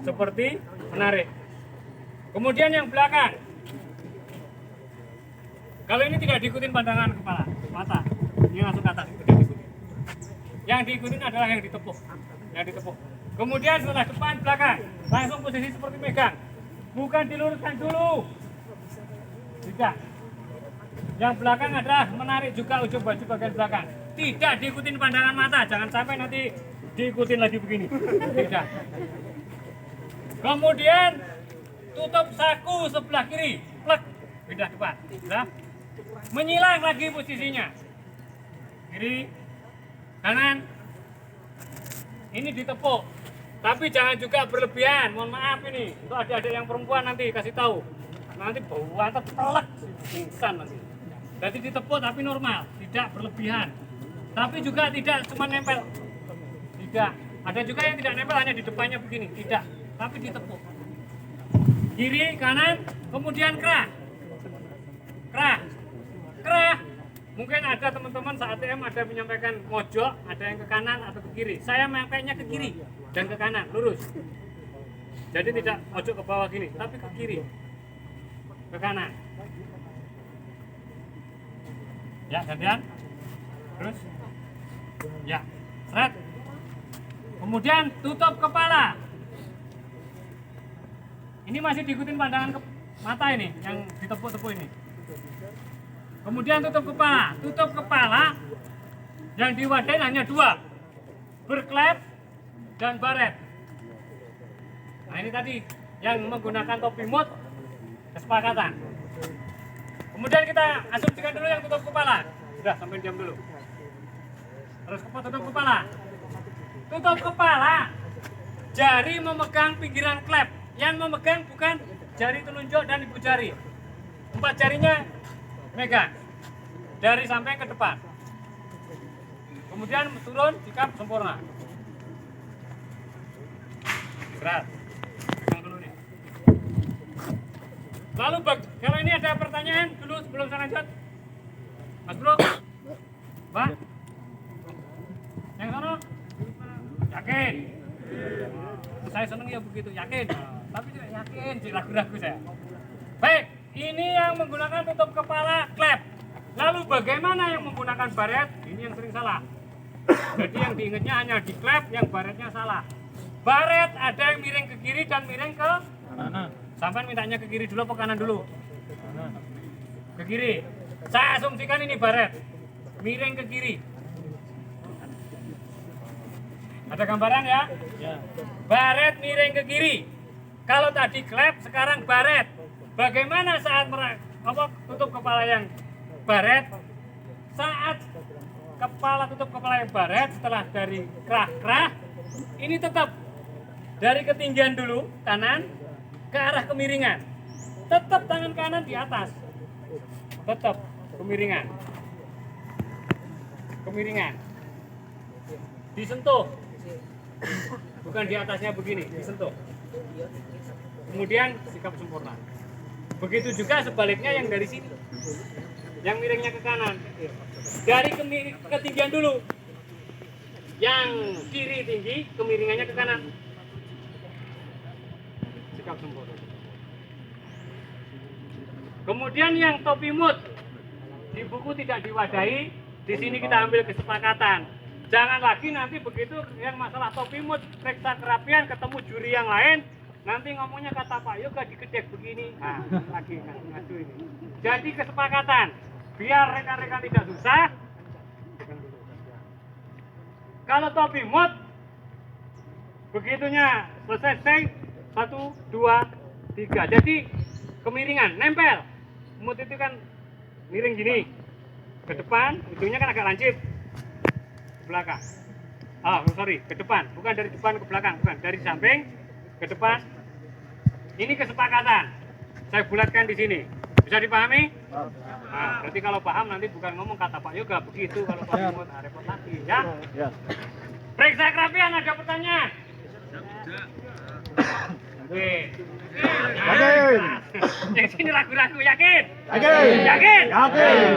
seperti menarik. Kemudian yang belakang, kalau ini tidak diikutin pandangan kepala, mata, ini langsung ke atas, tidak diikutin. Yang diikutin adalah yang ditepuk, Kemudian setelah depan belakang, langsung posisi seperti megang, bukan diluruskan dulu, tidak. Yang belakang adalah menarik juga ujung baju bagian belakang, tidak diikutin pandangan mata, jangan sampai nanti diikutin lagi begini, tidak. Kemudian tutup saku sebelah kiri, plek, pindah depan, sudah. Menyilang lagi posisinya, kiri, kanan, ini ditepuk, tapi jangan juga berlebihan. Mohon maaf ini untuk adik-adik yang perempuan, nanti kasih tahu, nanti bau telak, pingsan nanti. Jadi ditepuk tapi normal, tidak berlebihan, tapi juga tidak cuma nempel, tidak. Ada juga yang tidak nempel, hanya di depannya begini, tidak, tapi ditepuk. Kiri, kanan, kemudian kerah. Mungkin ada teman-teman saat ATM ada menyampaikan mojok, ada yang ke kanan atau ke kiri. Saya menyampaikannya ke kiri dan ke kanan, lurus. Jadi tidak mojok ke bawah gini, tapi ke kiri, ke kanan. Ya, gantian. Terus. Ya, seret. Kemudian tutup kepala. Ini masih diikutin pandangan mata ini, yang ditepuk-tepuk ini. Kemudian tutup kepala, yang diwadahi hanya dua, berklep dan baret. Nah ini tadi yang menggunakan topi mut, kesepakatan. Kemudian kita asumsikan dulu yang tutup kepala, sudah sampai diam dulu. Terus tutup kepala, jari memegang pinggiran klep, yang memegang bukan jari telunjuk dan ibu jari, 4 jarinya megang dari samping ke depan, kemudian turun sikap sempurna. Berat, pegang dulu nih. Lalu kalau ini ada pertanyaan dulu sebelum saya lanjut, Mas Bro, Mbak, yang sana, yakin? Saya seneng ya begitu, yakin. Tapi tidak yakin, ragu-ragu saya. Baik. Ini yang menggunakan tutup kepala klep. Lalu bagaimana yang menggunakan baret? Ini yang sering salah. Jadi yang diingatnya hanya di klep, yang baretnya salah. Baret ada yang miring ke kiri dan miring ke kanan. Sampai mintanya ke kiri dulu apa kanan dulu? Ke kiri. Saya asumsikan ini baret, miring ke kiri. Ada gambaran ya? Baret miring ke kiri. Kalau tadi klep, sekarang baret. Bagaimana saat tutup kepala yang baret? Saat tutup kepala yang baret, setelah dari kerah, ini tetap dari ketinggian dulu kanan ke arah kemiringan. Tetap tangan kanan di atas, tetap kemiringan, disentuh, bukan di atasnya begini, disentuh. Kemudian sikap sempurna. Begitu juga sebaliknya yang dari sini, yang miringnya ke kanan, dari ketinggian dulu, yang kiri tinggi, kemiringannya ke kanan, sikap sempurna. Kemudian yang topi mut, di buku tidak diwadahi, di sini kita ambil kesepakatan. Jangan lagi nanti begitu yang masalah topi mut, periksa kerapian, ketemu juri yang lain, nanti ngomongnya kata Pak Yoga digedek begini, lagi ngadu ini. Jadi kesepakatan, biar rekan-rekan tidak susah. Kalau topi mut, begitunya selesai 1, 2, 3. Jadi kemiringan, nempel. Mut itu kan miring gini, ke depan, ujungnya kan agak lancip, ke belakang. Ke depan, bukan dari depan ke belakang, bukan dari samping ke depan. Ini kesepakatan. Saya bulatkan di sini. Bisa dipahami? Nah, berarti kalau paham nanti bukan ngomong kata Pak Yoga begitu, kalau Pak Yoga repot lagi ya. Periksa kerapian, ada pertanyaan? Oke. Yakin. Yang sini ragu-ragu, yakin? Yakin. Yakin? Yakin.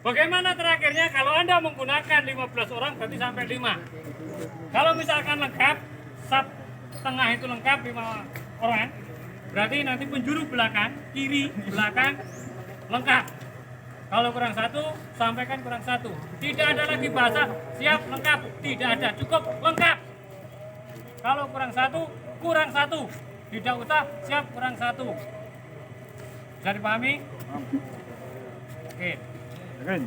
Bagaimana terakhirnya kalau Anda menggunakan 15 orang berarti sampai 5. Kalau misalkan lengkap, sub tengah itu lengkap 5 orang, berarti nanti penjuru belakang, kiri, belakang lengkap. Kalau kurang 1, sampaikan kurang 1. Tidak ada lagi bahasa siap, lengkap, tidak ada, cukup, lengkap. Kalau kurang 1, kurang 1. Tidak usah siap, kurang 1. Bisa dipahami? Oke. Yakin?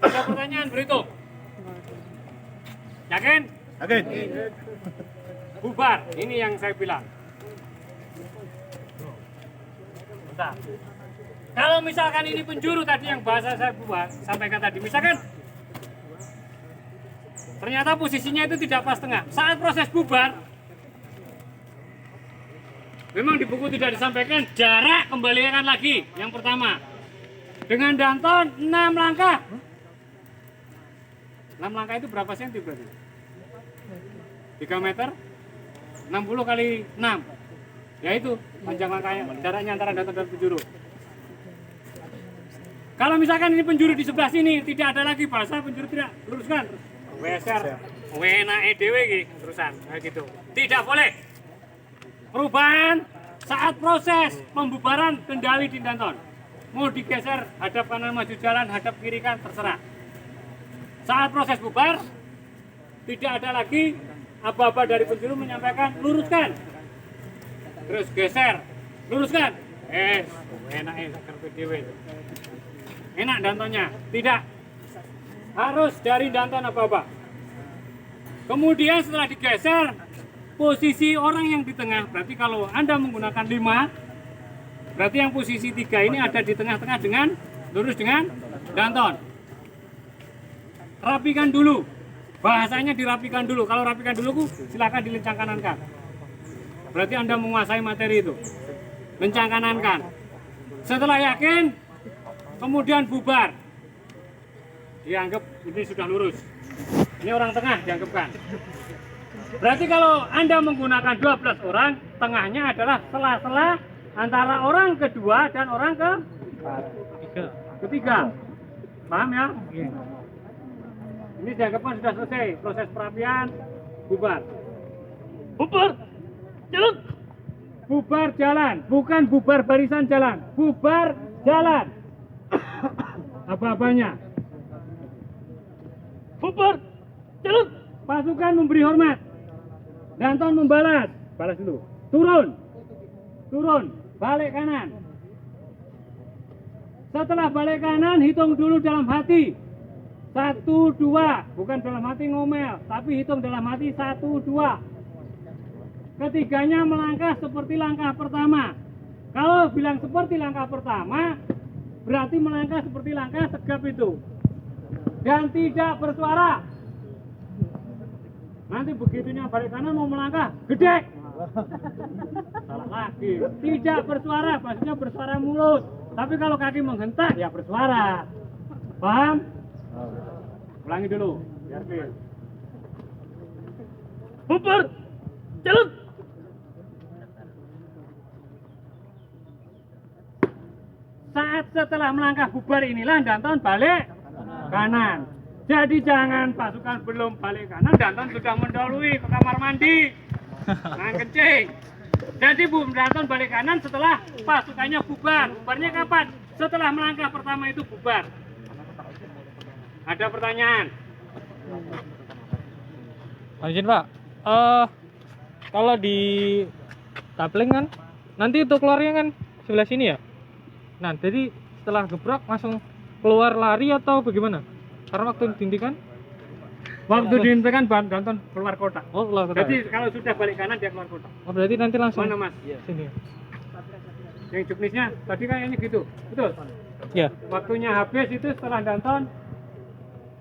Ada pertanyaan berhitung? Yakin? Yakin? Bubar, ini yang saya bilang. Bentar. Kalau misalkan ini penjuru tadi yang bahasa saya buat, sampaikan tadi, misalkan ternyata posisinya itu tidak pas tengah. Saat proses bubar, memang di buku tidak disampaikan jarak kembalikan lagi. Yang pertama, dengan Danton 6 langkah. 6 langkah itu berapa senti berarti? 3 meter? 60 kali 6. Ya itu panjang langkahnya, jaraknya antara Danton dan penjuru. Kalau misalkan ini penjuru di sebelah sini, tidak ada lagi bahasa penjuru tidak luruskan. Weser, wena edw terusan, kayak gitu. Tidak boleh. Perubahan saat proses pembubaran kendali di Danton. Mau digeser hadap kanan maju jalan, hadap kiri kan terserah. Saat proses bubar, tidak ada lagi apa-apa dari penjuru menyampaikan luruskan. Terus geser, luruskan. Enak PDW. Enak Dantonnya, tidak. Harus dari Danton apa-apa. Kemudian setelah digeser, posisi orang yang di tengah, berarti kalau Anda menggunakan 5, berarti yang posisi 3 ini ada di tengah-tengah dengan lurus dengan Danton. Rapikan dulu. Bahasanya dirapikan dulu. Kalau rapikan dulu, silakan dilincang kanankan. Berarti Anda menguasai materi itu. Lencang kanankan. Setelah yakin, kemudian bubar. Dianggap ini sudah lurus. Ini orang tengah dianggapkan. Berarti kalau Anda menggunakan 12 orang, tengahnya adalah sela-sela antara orang kedua dan orang ketiga. Paham ya? Ini dianggapkan sudah selesai proses perapian, bubar. Bubar, jalan. Bubar jalan, bukan bubar barisan jalan. Bubar jalan. Apa-apanya? Bubar jalan. Pasukan memberi hormat. Danton membalas. Balas dulu. Turun. Turun. Balik kanan. Setelah balik kanan, hitung dulu dalam hati. 1, 2. Bukan dalam hati ngomel, tapi hitung dalam hati 1, 2. Ketiganya melangkah seperti langkah pertama. Kalau bilang seperti langkah pertama, berarti melangkah seperti langkah tegap itu. Dan tidak bersuara. Nanti begitunya balik kanan mau melangkah, gede. Salah lagi. Tidak bersuara, maksudnya bersuara mulut. Tapi kalau kaki menghentak, ya bersuara. Paham? Ulangi dulu, biar clear. Bubar, jalan. Saat setelah melangkah bubar inilah Danton balik kanan. Jadi jangan pasukan belum balik kanan, Danton sudah mendahului ke kamar mandi. Nah, kencing. Jadi Danton balik kanan setelah pasukannya bubar. Bubarnya kapan? Setelah melangkah pertama itu bubar. Ada pertanyaan? Lanjut Pak. Kalau di tapling kan nanti itu keluarnya kan sebelah sini ya. Nah jadi setelah gebrak langsung keluar lari atau bagaimana? Karena waktu dihentikan? Waktu dihentikan Danton keluar kotak. Oh keluar kotak. Jadi kalau sudah balik kanan dia keluar kotak. Oh berarti nanti langsung. Mana Mas? Sini. Yang juknisnya tadi kayaknya gitu, betul? Ya. Waktunya habis itu setelah Danton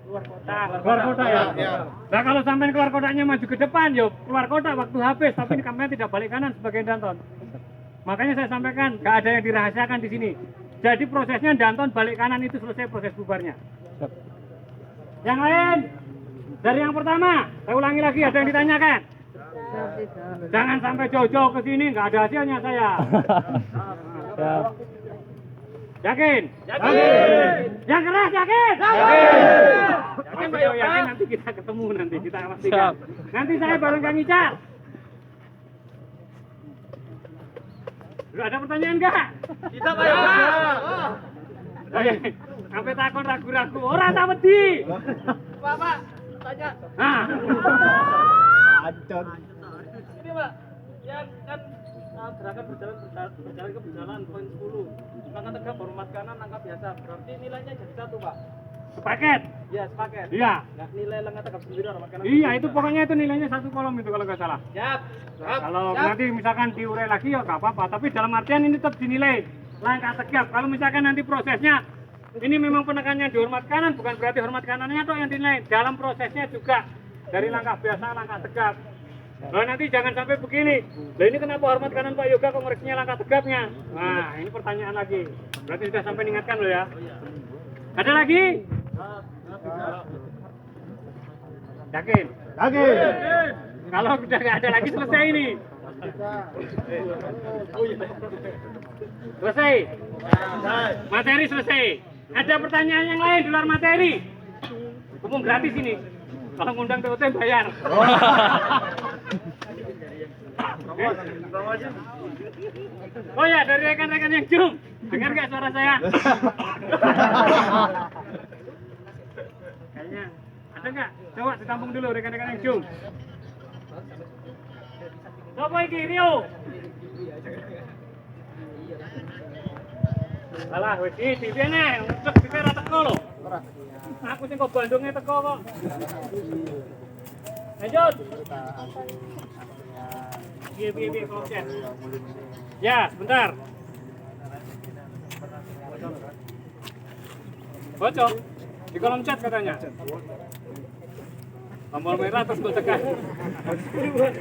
keluar kota ya. Nah kalau sampai keluar kotaknya maju ke depan, yuk keluar kota waktu habis, tapi kampanye tidak balik kanan sebagai Danton. Makanya saya sampaikan, nggak ada yang dirahasiakan di sini. Jadi prosesnya Danton balik kanan itu selesai proses bubarnya. Yang lain, dari yang pertama, saya ulangi lagi, ada yang ditanyakan? Jangan sampai jauh-jauh ke sini, nggak ada hasilnya saya. Yakin? Yakin. Yang keras yakin? Yakin Pak Yoga? Yakin nanti kita ketemu nanti kita pastikan. Nanti saya bareng Kang Ical. Lu ada pertanyaan enggak? Kita Pak Yoga. Sampai takut ragu-ragu. Orang tak wedi. Pak, tanya. Nah. Acot. Ini Pak, yang kan gerakan berjalan poin 10. Langkah tegap hormat kanan, langkah biasa. Berarti nilainya jadi 1 Pak. Sepaket? Ya sepaket. Iya. Nah, nilai langkah tegap sendiri hormat kanan. Iya, itu pokoknya itu nilainya 1 kolom itu kalau nggak salah. Siap. Kalau nanti misalkan diurai lagi ya nggak apa-apa, tapi dalam artian ini tetap dinilai langkah tegap. Kalau misalkan nanti prosesnya ini memang penekannya di hormat kanan, bukan berarti hormat kanannya toh yang dinilai. Dalam prosesnya juga dari langkah biasa, langkah tegap. Nah nanti jangan sampai begini. Nah ini kenapa hormat kanan Pak Yoga kok ngoreksinya langkah tegapnya? Nah ini pertanyaan lagi. Berarti sudah sampai diingatkan loh ya. Ada lagi? Yakin? Yakin. Kalau udah nggak ada lagi selesai ini. Selesai. Materi selesai. Ada pertanyaan yang lain di luar materi? Umum gratis ini. Kalau ngundang TOT bayar. Oh ya, dari rekan-rekan yang Zoom. Dengar nggak suara saya? Kayaknya ada nggak? Coba ditampung dulu rekan-rekan yang Zoom. Sopo iki Rio? Alah, wis iki dene, untuk dhewe ra teko lho. Aku sing kok Bandunge teko kok. Lanjut. Piye kolom chat. Ya, sebentar. Bocok di kolom chat katanya. Tombol merah terus gue tekan.